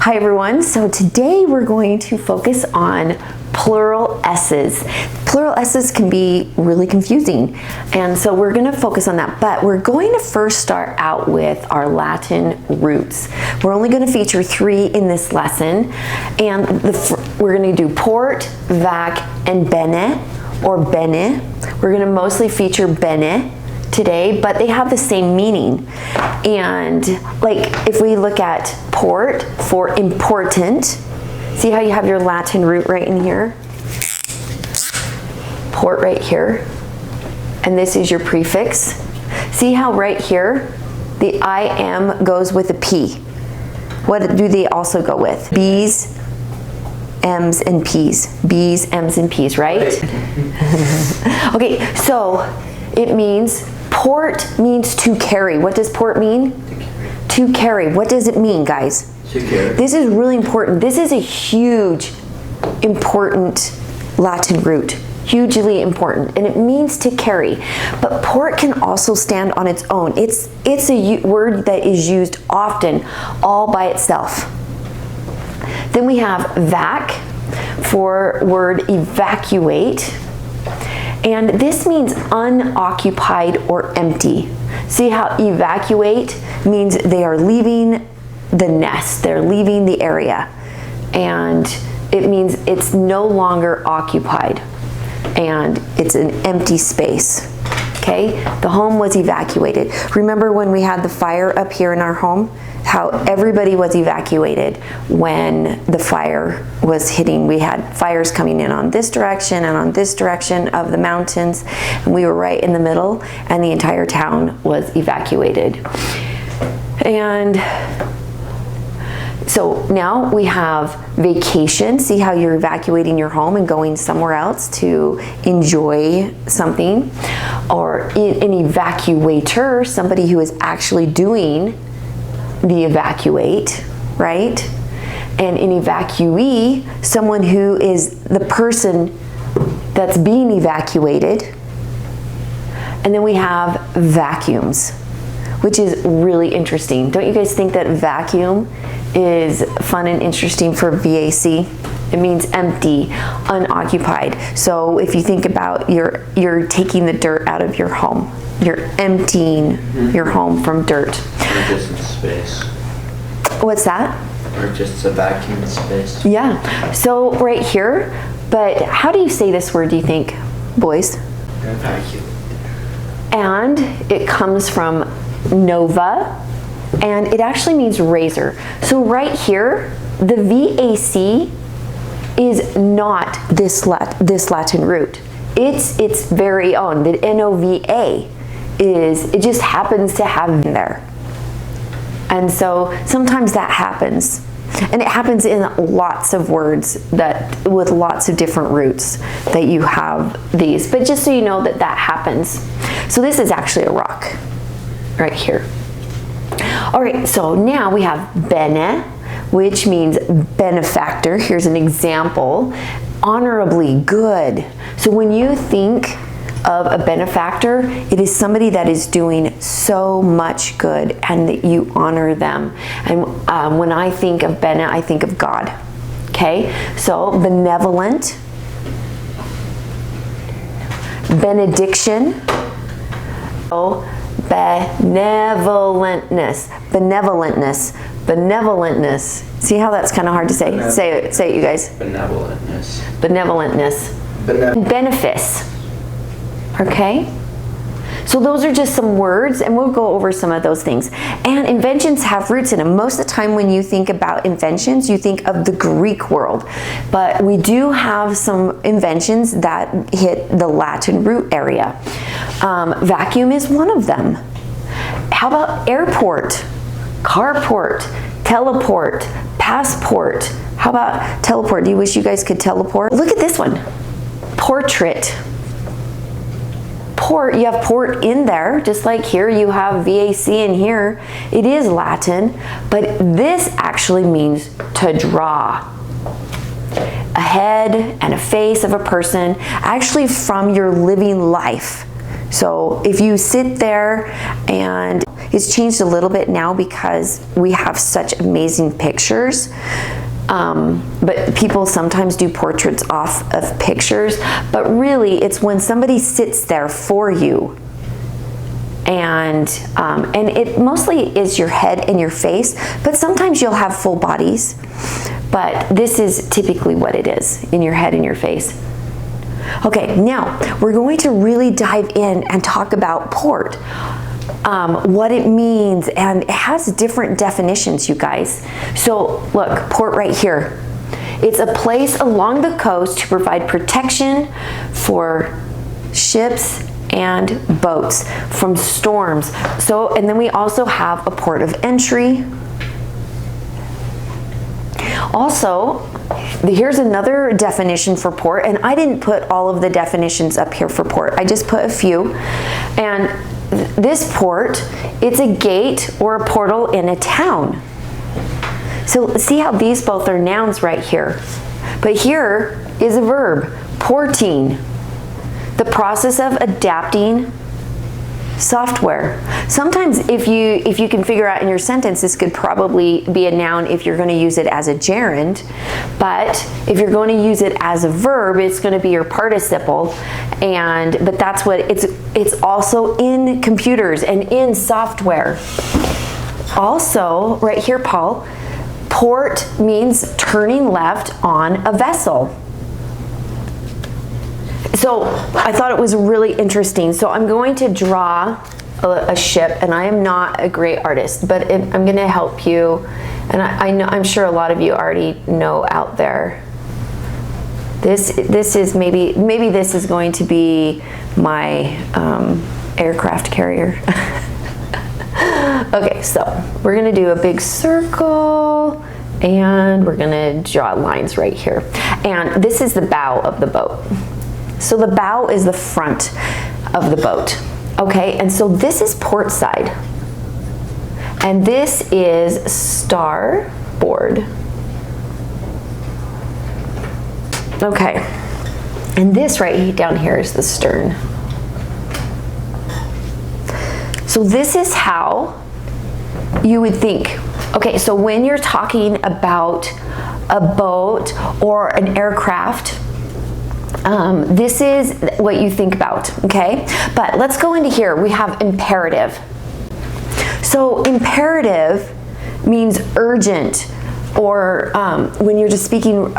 Hi everyone, so today we're going to focus on plural S's. Plural S's can be really confusing, and so we're going to focus on that, but we're going to first start out with our Latin roots. We're only going to feature 3 in this lesson, and we're going to do port, vac, and bene, or bene. We're going to mostly feature bene today, but they have the same meaning. And like if we look at port for important, see how you have your Latin root right in here? Port right here. And this is your prefix. See how right here the IM goes with a P. What do they also go with? B's, M's, and P's. B's, M's, and P's, right? Okay, so it means port means to carry. What does port mean? To carry. What does it mean, guys? To carry. This is really important. This is a huge, important Latin root. Hugely important. And it means to carry. But port can also stand on its own. It's a word that is used often all by itself. Then we have vac for word evacuate. And this means unoccupied or empty. See how evacuate means they are leaving the nest, they're leaving the area. And it means it's no longer occupied and it's an empty space. Okay, the home was evacuated. Remember when we had the fire up here in our home? How everybody was evacuated when the fire was hitting. We had fires coming in on this direction and on this direction of the mountains, and we were right in the middle, and the entire town was evacuated. And so now we have vacation. See how you're evacuating your home and going somewhere else to enjoy something. Or an evacuator, somebody who is actually doing the evacuate, right? And an evacuee, someone who is the person that's being evacuated. And then we have vacuums, which is really interesting. Don't you guys think that vacuum is fun and interesting for VAC? It means empty, unoccupied. So if you think about you're taking the dirt out of your home. You're emptying your home from dirt. Or just in space. What's that? Or just a vacuum space. Yeah. So right here, but how do you say this word, do you think, boys? Vacuum. And it comes from nova, and it actually means razor. So right here, the VAC is not this Latin root. It's its very own. The NOVA it just happens to have there. And so sometimes that happens. And it happens in lots of words with lots of different roots that you have these. But just so you know that happens. So this is actually a rock right here. All right, so now we have bene, which means benefactor. Here's an example. Honorably good. So when you think of a benefactor, it is somebody that is doing so much good and that you honor them. And when I think of bene, I think of God. Okay, so benevolent, benediction, oh, benevolentness, benevolentness. See how that's kind of hard to say? Say it, you guys. Benevolentness. Benefice. Okay? So those are just some words, and we'll go over some of those things. And inventions have roots in them. Most of the time when you think about inventions, you think of the Greek world. But we do have some inventions that hit the Latin root area. Vacuum is one of them. How about airport, carport, teleport, passport? How about teleport? Do you wish you guys could teleport? Look at this one. Portrait. Port, you have port in there, just like here you have VAC in here. It is Latin, but this actually means to draw. A head and a face of a person, actually from your living life. So if you sit there, and it's changed a little bit now because we have such amazing pictures. But people sometimes do portraits off of pictures, but really it's when somebody sits there for you. And it mostly is your head and your face, but sometimes you'll have full bodies. But this is typically what it is, in your head and your face. Okay, now we're going to really dive in and talk about port, what it means, and it has different definitions, you guys. So look, port right here. It's a place along the coast to provide protection for ships and boats from storms. So, and then we also have a port of entry. Also, here's another definition for port, and I didn't put all of the definitions up here for port. I just put a few. And this port, it's a gate or a portal in a town. So see how these both are nouns right here. But here is a verb, porting. The process of adapting software. Sometimes if you can figure out in your sentence, this could probably be a noun if you're going to use it as a gerund, but if you're going to use it as a verb, it's going to be your participle. But that's what it's also in computers and in software. Also, right here, Paul, port means turning left on a vessel. So I thought it was really interesting. So I'm going to draw a ship, and I am not a great artist, but I'm going to help you. And I'm sure a lot of you already know out there. This is maybe this is going to be my aircraft carrier. Okay, so we're going to do a big circle, and we're going to draw lines right here. And this is the bow of the boat. So the bow is the front of the boat, okay? And so this is port side, and this is starboard. Okay, and this right down here is the stern. So this is how you would think. Okay, so when you're talking about a boat or an aircraft, this is what you think about, okay? But let's go into here. We have imperative. So imperative means urgent, or when you're just speaking,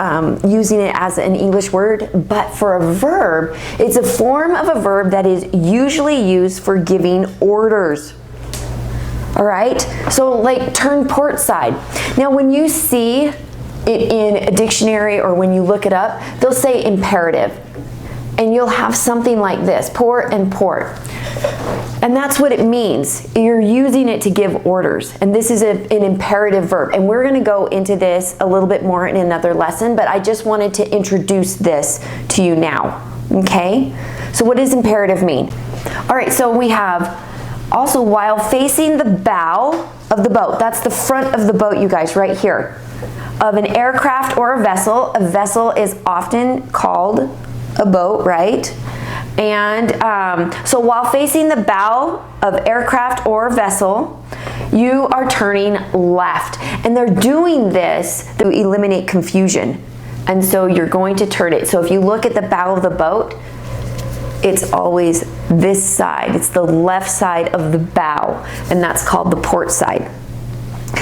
using it as an English word. But for a verb, it's a form of a verb that is usually used for giving orders. All right? So like turn port side. Now when you see it in a dictionary or when you look it up, they'll say imperative, and you'll have something like this, port and port, and that's what it means. You're using it to give orders, and this is an imperative verb, and we're going to go into this a little bit more in another lesson, but I just wanted to introduce this to you now. Okay, so what does imperative mean? All right, so we have also while facing the bow of the boat. That's the front of the boat, you guys, right here. Of an aircraft or a vessel is often called a boat, right? And so while facing the bow of aircraft or vessel, you are turning left. And they're doing this to eliminate confusion. And so you're going to turn it. So if you look at the bow of the boat, it's always this side. It's the left side of the bow, and that's called the port side.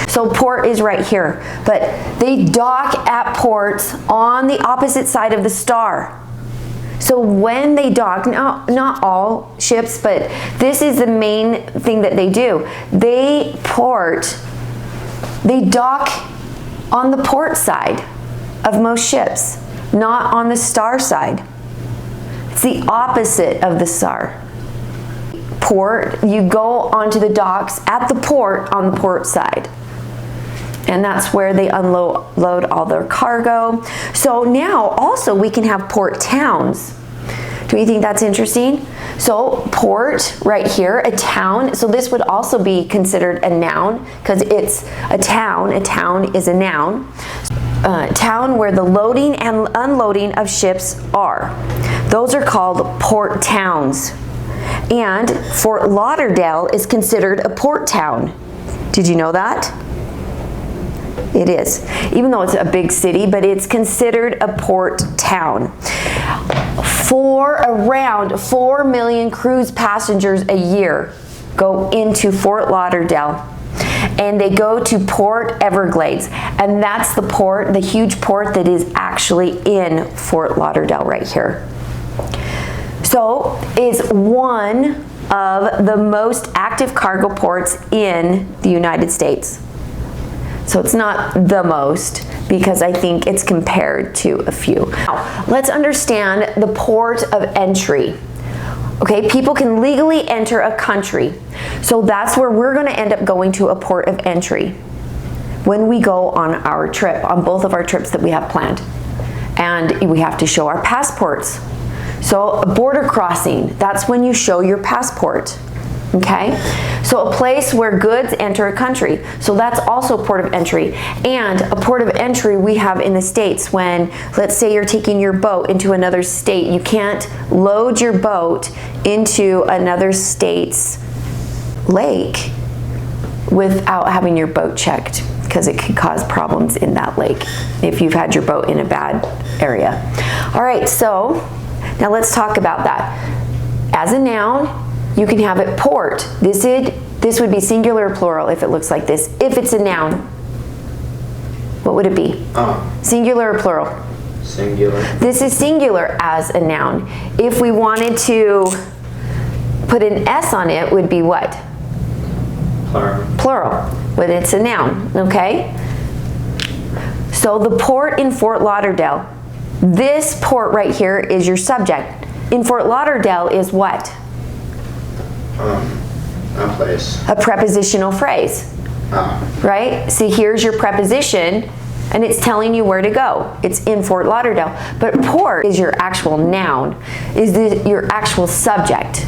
So port is right here, but they dock at ports on the opposite side of the star. So when they dock, not all ships, but this is the main thing that they do. They dock on the port side of most ships, not on the star side. It's the opposite of the star. Port, you go onto the docks at the port on the port side. And that's where they unload all their cargo. So now also we can have port towns. Do you think that's interesting? So port right here, a town. So this would also be considered a noun because it's a town. A town is a noun. Town where the loading and unloading of ships are. Those are called port towns. And Fort Lauderdale is considered a port town. Did you know that? It is. Even though it's a big city, but it's considered a port town. For around 4 million cruise passengers a year go into Fort Lauderdale. And they go to Port Everglades. And that's the port, the huge port that is actually in Fort Lauderdale right here. So is one of the most active cargo ports in the United States. So it's not the most, because I think it's compared to a few. Now, let's understand the port of entry. Okay, people can legally enter a country. So that's where we're going to end up going to a port of entry when we go on our trip, on both of our trips that we have planned. And we have to show our passports. So a border crossing, that's when you show your passport. Okay, so a place where goods enter a country. So that's also a port of entry. And a port of entry we have in the States when, let's say you're taking your boat into another state. You can't load your boat into another state's lake without having your boat checked, because it could cause problems in that lake if you've had your boat in a bad area. All right, so now let's talk about that. As a noun, you can have it port. This would be singular or plural if it looks like this. If it's a noun, what would it be? Singular or plural? Singular. This is singular as a noun. If we wanted to put an S on it, would be what? Plural. Plural, but it's a noun, okay? So the port in Fort Lauderdale, this port right here is your subject. In Fort Lauderdale is what? A place. A prepositional phrase, right? See, here's your preposition, and it's telling you where to go. It's in Fort Lauderdale. But port is your actual noun, is your actual subject,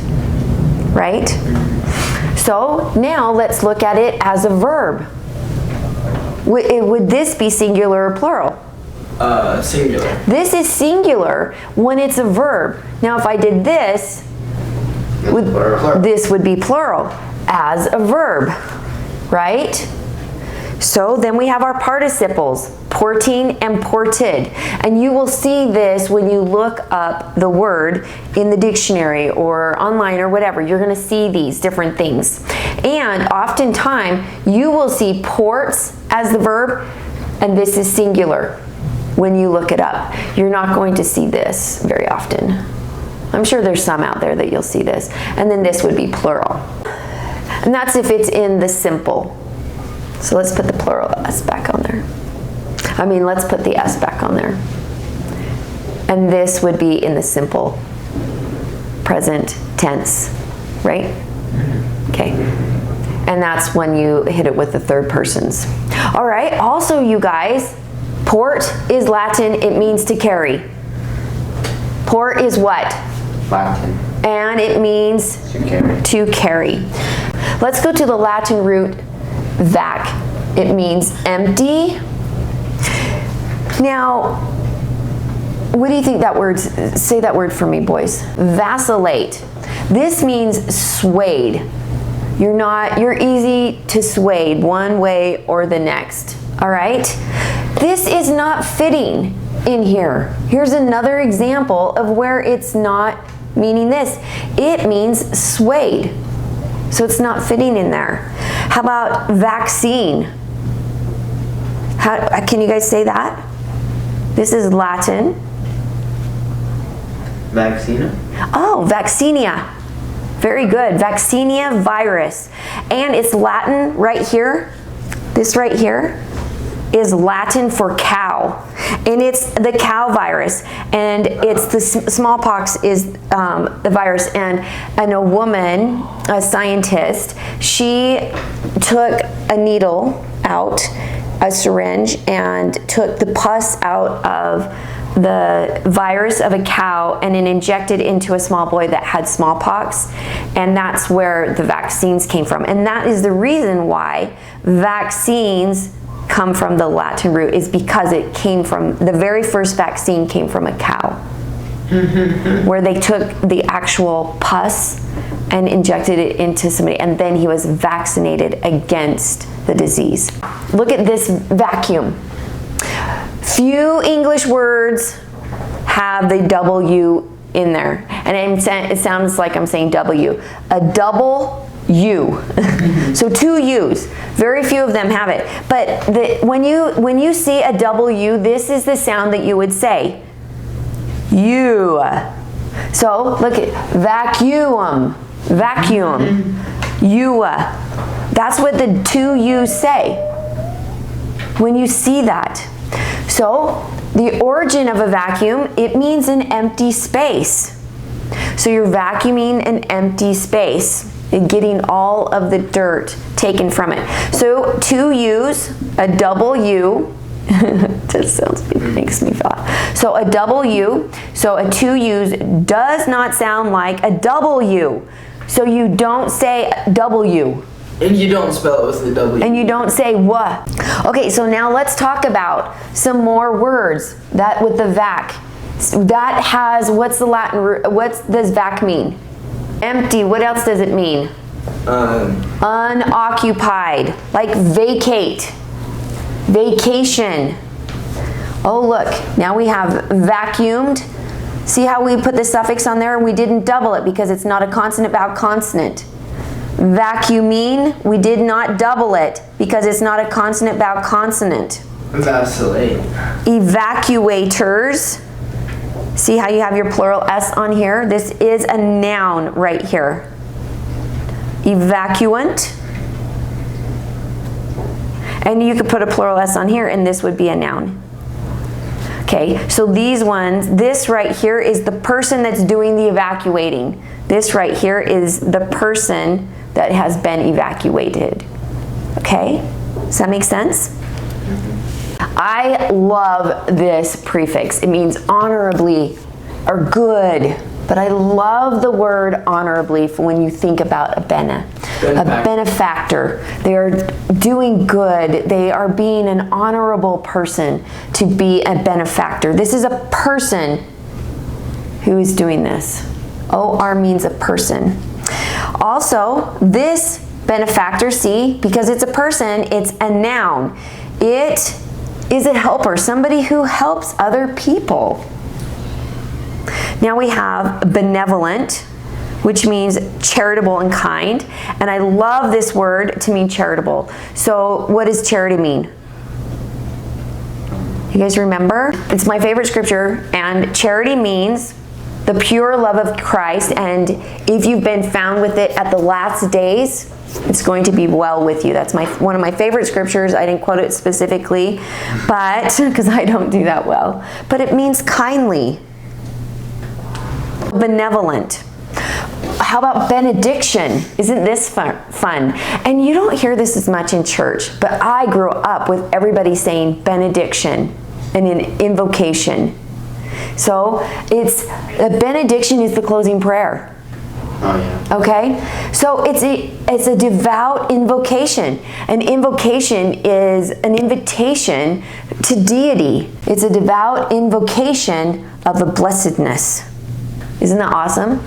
right? So now let's look at it as a verb. Would this be singular or plural? Singular. This is singular when it's a verb. Now if I did this, this would be plural as a verb, right? So then we have our participles, porting and ported. And you will see this when you look up the word in the dictionary or online or whatever. You're going to see these different things. And oftentimes you will see ports as the verb, and this is singular when you look it up. You're not going to see this very often. I'm sure there's some out there that you'll see this. And then this would be plural. And that's if it's in the simple. So let's put the plural S back on there. Let's put the S back on there. And this would be in the simple present tense, right? Okay. And that's when you hit it with the third persons. All right, also you guys, port is Latin, it means to carry. Port is what? Latin. And it means to carry. Let's go to the Latin root vac. It means empty. Now, what do you think that word, say that word for me, boys. Vacillate. This means swayed. You're easy to sway one way or the next. All right? This is not fitting in here. Here's another example of where it's not meaning this. It means swayed. So it's not fitting in there. How about vaccine? Can you guys say that? This is Latin. Vaccina? Oh, vaccinia. Very good. Vaccinia virus. And it's Latin right here. This right here is Latin for cow. And it's the cow virus. And it's the smallpox is the virus. And a woman, a scientist, she took a needle out, a syringe, and took the pus out of the virus of a cow and then injected into a small boy that had smallpox, and that's where the vaccines came from. And that is the reason why vaccines come from the Latin root, is because it came from, the very first vaccine came from a cow, where they took the actual pus and injected it into somebody, and then he was vaccinated against the disease. Look at this vacuum. Few English words have the W in there, and it sounds like I'm saying W. A double U. So 2 U's. Very few of them have it. But when you see a W, this is the sound that you would say. U. So look at vacuum. Vacuum. U. That's what the 2 U's say when you see that. So the origin of a vacuum, it means an empty space. So you're vacuuming an empty space and getting all of the dirt taken from it. So 2 U's, a double U, just makes me laugh. So a double U, so a 2 U's does not sound like a W. So you don't say W. And you don't spell it with the W. And you don't say what. Okay, so now let's talk about some more words that with the vac. That has, what's the Latin root? What does vac mean? Empty. What else does it mean? Unoccupied. Like vacate. Vacation. Oh look, now we have vacuumed. See how we put the suffix on there? We didn't double it because it's not a consonant vowel consonant. Vacuuming, we did not double it because it's not a consonant vowel consonant. Vacillate. Evacuators. See how you have your plural S on here? This is a noun right here. Evacuant. And you could put a plural S on here and this would be a noun. Okay, so these ones, this right here is the person that's doing the evacuating. This right here is the person that has been evacuated. Okay, does that make sense? I love this prefix. It means honorably or good, but I love the word honorably for when you think about a bene, a benefactor. They are doing good. They are being an honorable person to be a benefactor. This is a person who is doing this. OR means a person. Also, this benefactor, see, because it's a person, it's a noun. It is a helper, somebody who helps other people. Now we have benevolent, which means charitable and kind. And I love this word to mean charitable. So what does charity mean? You guys remember? It's my favorite scripture, and charity means the pure love of Christ, and if you've been found with it at the last days, it's going to be well with you. That's one of my favorite scriptures. I didn't quote it specifically, but because I don't do that well. But it means kindly. Benevolent. How about benediction? Isn't this fun? And you don't hear this as much in church, but I grew up with everybody saying benediction and an invocation. So it's a benediction is the closing prayer. Oh yeah. Okay, so it's a devout invocation. An invocation is an invitation to deity. It's a devout invocation of the blessedness. Isn't that awesome?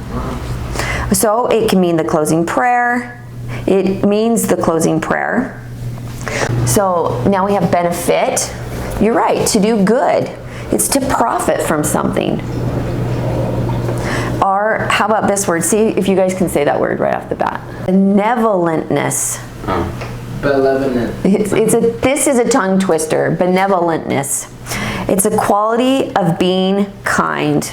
So it can mean the closing prayer. It means the closing prayer. So now we have benefit. You're right, to do good. It's to profit from something. Or how about this word? See if you guys can say that word right off the bat. Benevolentness. Benevolent. This is a tongue twister. Benevolentness. It's a quality of being kind.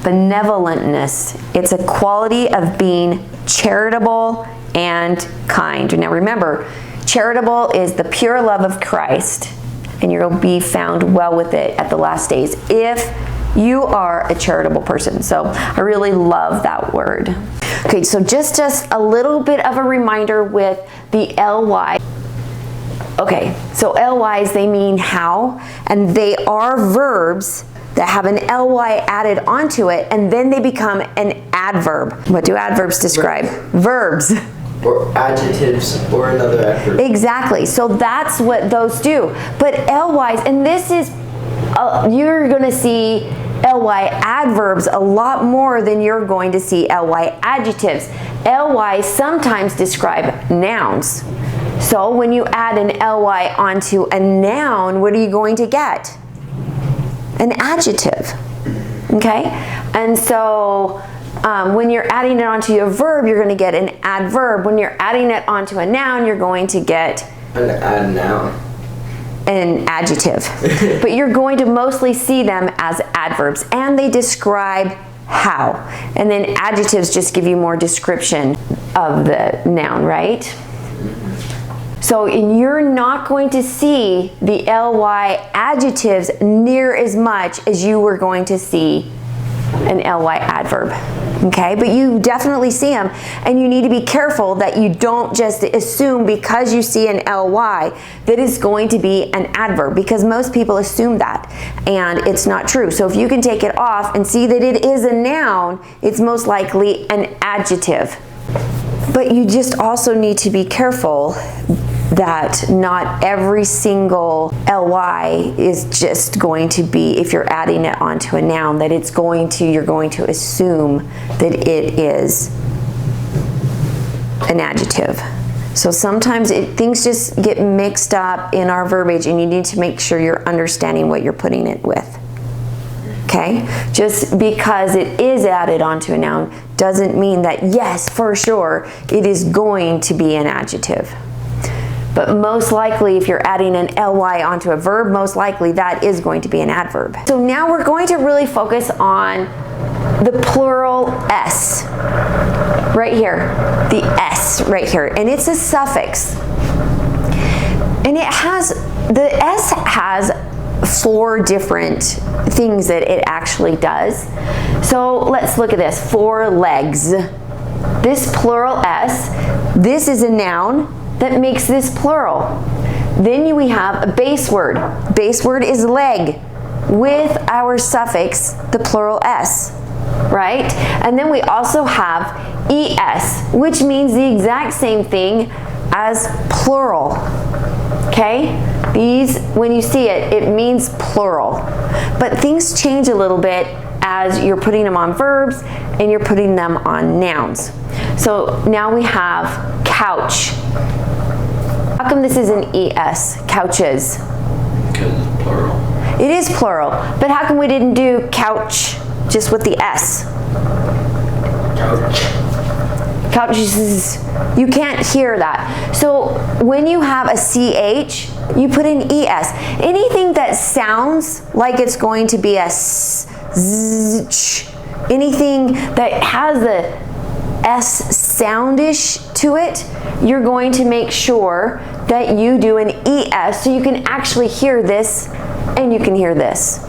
Benevolentness. It's a quality of being charitable and kind. Now remember, charitable is the pure love of Christ, and you'll be found well with it at the last days if you are a charitable person. So I really love that word. Okay, so just a little bit of a reminder with the ly. Okay, so ly's, they mean how, and they are verbs that have an ly added onto it, and then they become an adverb. What do adverbs describe? Verbs. Or adjectives, or another adverb. Exactly. So that's what those do. But ly's, and this is, you're going to see ly adverbs a lot more than you're going to see ly adjectives. Ly sometimes describe nouns. So when you add an ly onto a noun, what are you going to get? An adjective. Okay? And so when you're adding it onto your verb, you're going to get an adverb. When you're adding it onto a noun, you're going to get an noun. An adjective. But you're going to mostly see them as adverbs, and they describe how. And then adjectives just give you more description of the noun, right? So you're not going to see the ly adjectives near as much as you were going to see an ly adverb. Okay, but you definitely see them, and you need to be careful that you don't just assume because you see an ly that it's going to be an adverb, because most people assume that, and it's not true. So if you can take it off and see that it is a noun, it's most likely an adjective. But you just also need to be careful that not every single ly is just going to be, if you're adding it onto a noun, that you're going to assume that it is an adjective. So sometimes things just get mixed up in our verbiage, and you need to make sure you're understanding what you're putting it with. Okay? Just because it is added onto a noun doesn't mean that, yes, for sure, it is going to be an adjective. But most likely, if you're adding an ly onto a verb, most likely that is going to be an adverb. So now we're going to really focus on the plural s right here, the s right here, and it's a suffix. And the s has 4 different things that it actually does. So let's look at this. 4 legs. This plural s, this is a noun that makes this plural. Then we have a base word. Base word is leg with our suffix, the plural s, right? And then we also have es, which means the exact same thing as plural. Okay? These, when you see it, it means plural. But things change a little bit as you're putting them on verbs and you're putting them on nouns. So now we have couch. How come this is an es, couches? Because it's plural. It is plural, but how come we didn't do couch just with the s? Couch. Couches, you can't hear that. So when you have a ch, you put an es. Anything that sounds like it's going to be a s, z, ch, anything that has the s soundish to it, you're going to make sure that you do an es so you can actually hear this and you can hear this.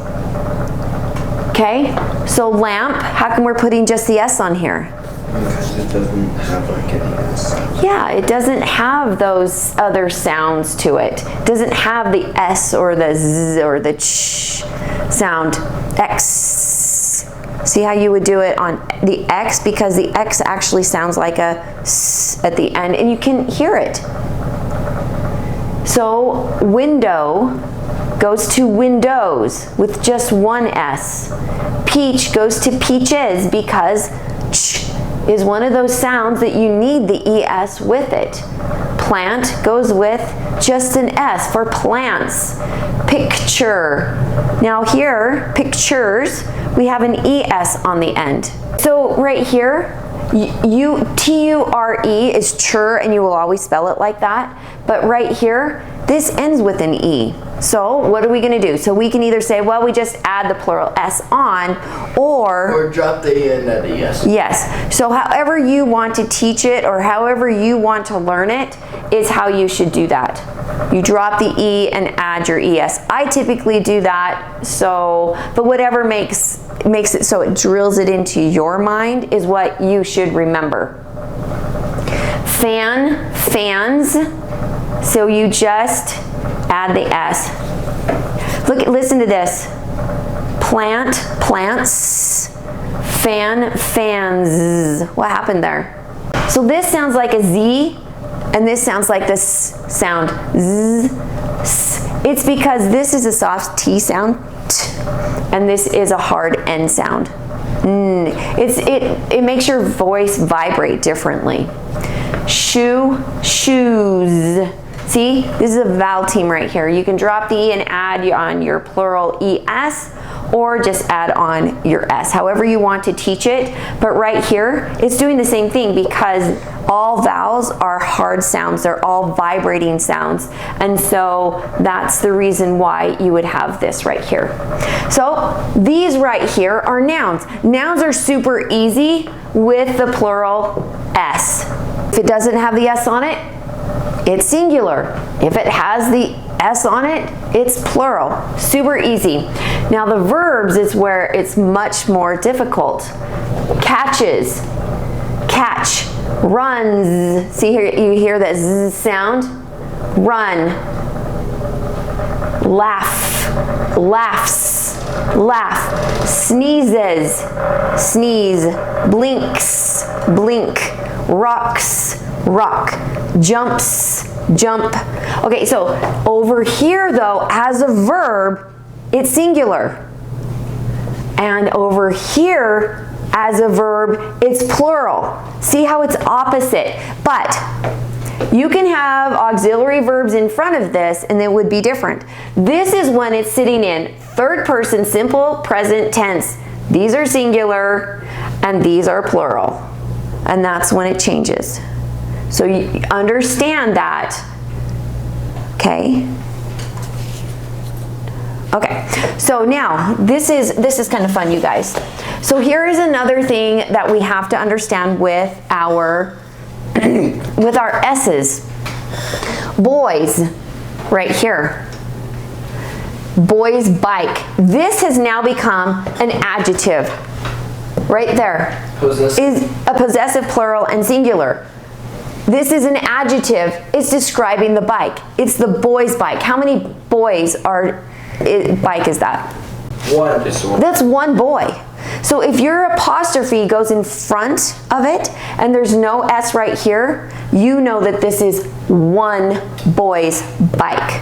Okay? So lamp, how come we're putting just the s on here? Because it doesn't have like an es. Yeah, it doesn't have those other sounds to it. It doesn't have the s or the z or the ch sound. X. See how you would do it on the x, because the x actually sounds like a s at the end and you can hear it. So window goes to windows with just one s. Peach goes to peaches because ch is one of those sounds that you need the es with it. Plant goes with just an s for plants. Picture. Now here, pictures, we have an es on the end. So right here, T-U-R-E is chur, and you will always spell it like that. But right here, this ends with an e. So what are we going to do? So we can either say, well, we just add the plural s on, Or drop the e and add the es. yes. So however you want to teach it or however you want to learn it is how you should do that. You drop the e and add your es. I typically do that, so, but whatever makes it so it drills it into your mind is what you should remember. Fan, fans. So you just add the s. Listen to this. Plant, plants. Fan, fans. What happened there? So this sounds like a z, and this sounds like this sound z. S. It's because this is a soft t sound, And this is a hard N sound. It makes your voice vibrate differently. Shoe, shoes. See, this is a vowel team right here. You can drop the E and add on your plural ES, or just add on your S, however you want to teach it. But right here, it's doing the same thing because all vowels are hard sounds. They're all vibrating sounds. And so that's the reason why you would have this right here. So these right here are nouns. Nouns are super easy with the plural S. If it doesn't have the S on it, it's singular. If it has the S on it, it's plural. Super easy. Now the verbs is where it's much more difficult. Catches, catch, runs. See here, you hear that Z sound? Run. Laugh, laughs, laugh. Sneezes, sneeze. Blinks, blink. Rocks, rock. Jumps, jump. Okay, so over here though, as a verb, it's singular. And over here, as a verb, it's plural. See how it's opposite? But you can have auxiliary verbs in front of this and it would be different. This is when it's sitting in third person simple present tense. These are singular and these are plural. And that's when it changes. So you understand that, okay? Okay, so now this is kind of fun, you guys. So here is another thing that we have to understand with our S's. Boys, right here. Boy's bike. This has now become an adjective. Right there. Possessive. Is a possessive plural and singular. This is an adjective. It's describing the bike. It's the boy's bike. How many boys bike is that? One. That's one boy. So if your apostrophe goes in front of it and there's no S right here, you know that this is one boy's bike.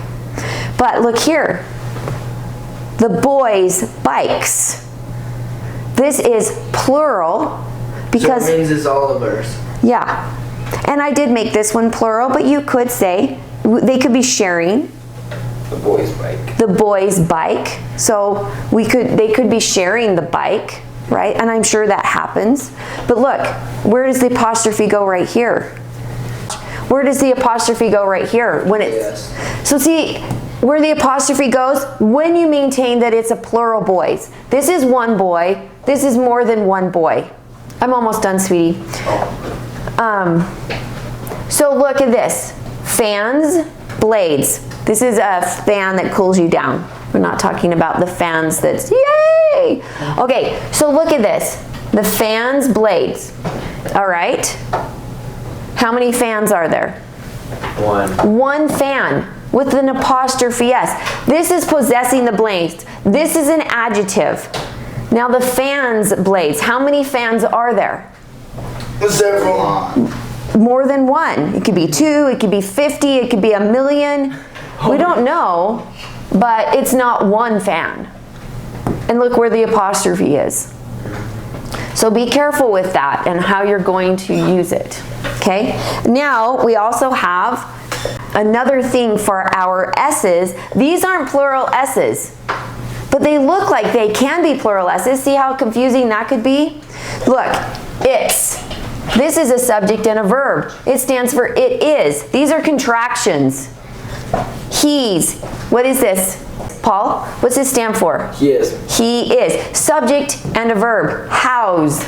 But look here. The boys' bikes. This is plural because so it means it's all of ours. Yeah. And I did make this one plural, but you could say they could be sharing. The boy's bike. The boy's bike. So they could be sharing the bike, right? And I'm sure that happens. But look, where does the apostrophe go right here? Where does the apostrophe go right here? When it's Yes. So see where the apostrophe goes when you maintain that it's a plural boys. This is one boy. This is more than one boy. I'm almost done, sweetie. So look at this. Fans, blades. This is a fan that cools you down. We're not talking about the fans that's yay. Okay, so look at this. The fans, blades. All right. How many fans are there? One. One fan with an apostrophe S. This is possessing the blades. This is an adjective. Now the fans, blades. How many fans are there? Several. More than one. It could be 2, it could be 50, it could be 1,000,000. We don't know, but it's not one fan. And look where the apostrophe is. So be careful with that and how you're going to use it. Okay? Now we also have another thing for our S's. These aren't plural S's, but they look like they can be plural S's. See how confusing that could be? Look, it's. This is a subject and a verb. It stands for it is. These are contractions. He's. What is this? Paul, what's this stand for? He is. He is. Subject and a verb. How's.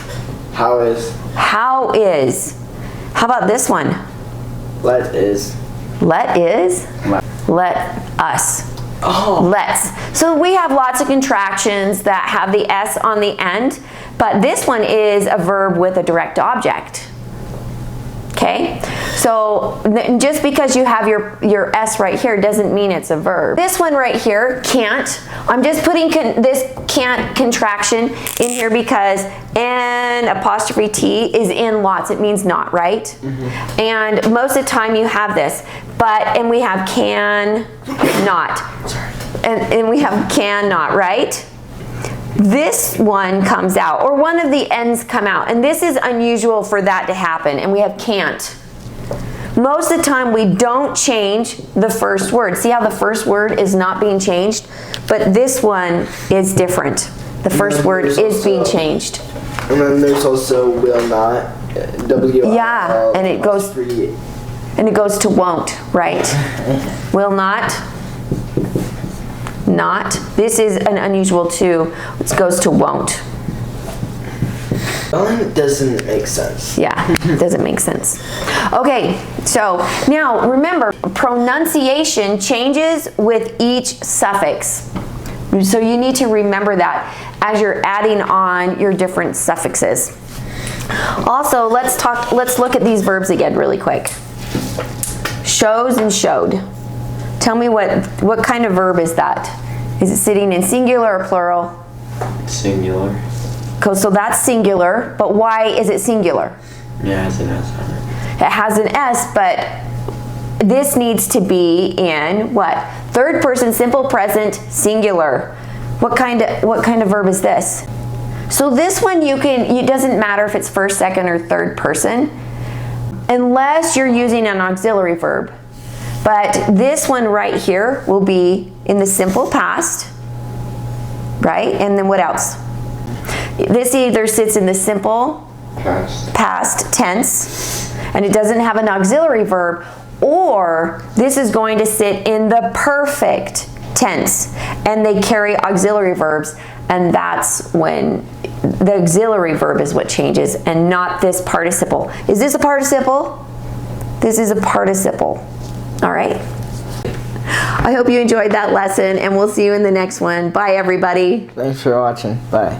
How is. How is. How about this one? Let is. Let is. Let. Let us. Oh. Let's. So we have lots of contractions that have the S on the end, but this one is a verb with a direct object. Okay? So just because you have your S right here doesn't mean it's a verb. This one right here, can't. I'm just putting this can't contraction in here because N apostrophe T is in lots. It means not, right? Mm-hmm. And most of the time you have this. And we have can, not. and we have cannot, right? This one comes out, or one of the ends come out, and this is unusual for that to happen, and we have can't. Most of the time we don't change the first word. See how the first word is not being changed? But this one is different. The first word is being changed. And then there's also will not. W-I-L. Yeah, and it goes to won't, right? Will not. Not. This is an unusual too. It goes to won't. It doesn't make sense. Yeah, it doesn't make sense. Okay, so now remember, pronunciation changes with each suffix. So you need to remember that as you're adding on your different suffixes. Also, let's look at these verbs again really quick. Shows and showed. Tell me what kind of verb is that? Is it sitting in singular or plural? Singular. So that's singular, but why is it singular? Yeah, it has an S on it. It has an S, but this needs to be in what? Third person, simple present, singular. What kind of verb is this? So this one it doesn't matter if it's first, second, or third person, unless you're using an auxiliary verb. But this one right here will be in the simple past, right? And then what else? This either sits in the simple past tense, and it doesn't have an auxiliary verb, or this is going to sit in the perfect tense, and they carry auxiliary verbs, and that's when the auxiliary verb is what changes, and not this participle. Is this a participle? This is a participle. All right. I hope you enjoyed that lesson, and we'll see you in the next one. Bye, everybody. Thanks for watching. Bye.